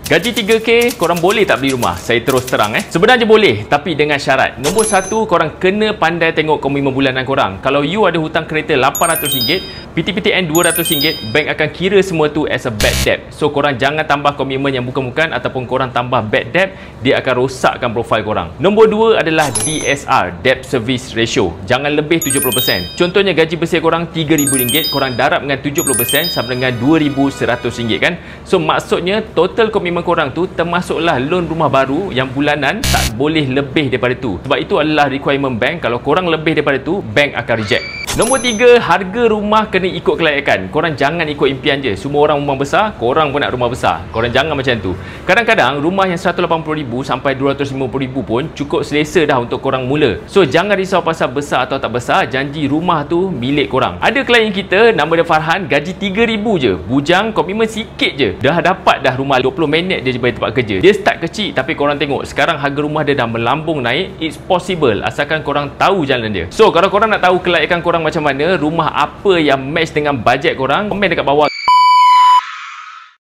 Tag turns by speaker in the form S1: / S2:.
S1: Gaji 3K, korang boleh tak beli rumah? Saya terus terang Sebenarnya boleh, tapi dengan syarat. Nombor 1, korang kena pandai tengok komitmen bulanan korang. Kalau you ada hutang kereta RM800, PTPTN RM200, bank akan kira semua tu as a bad debt. So korang jangan tambah komitmen yang bukan-bukan ataupun korang tambah bad debt, dia akan rosakkan profil korang. Nombor 2 adalah DSR, Debt Service Ratio. Jangan lebih 70%. Contohnya gaji bersih korang RM3,000, korang darab dengan 70% sama dengan RM2,100 kan. So maksudnya total komitmen korang tu termasuklah loan rumah baru yang bulanan tak boleh lebih daripada tu. Sebab itu adalah requirement bank. Kalau korang lebih daripada tu, bank akan reject. Nombor 3, harga rumah kena ikut kelayakan. Korang jangan ikut impian je. Semua orang rumah besar, korang pun nak rumah besar. Korang jangan macam tu. Kadang-kadang rumah yang RM180,000 sampai RM250,000 pun cukup selesa dah untuk korang mula. So jangan risau pasal besar atau tak besar, janji rumah tu milik korang. Ada klien kita, nama dia Farhan, gaji RM3,000 je. Bujang, komitmen sikit je. Dah dapat dah rumah 20 minit dia bagi tempat kerja. Dia start kecil, tapi korang tengok sekarang harga rumah dia dah melambung naik. It's possible asalkan korang tahu jalan dia. So kalau korang nak tahu kelayakan korang macam mana, rumah apa yang match dengan bajet korang, komen dekat bawah.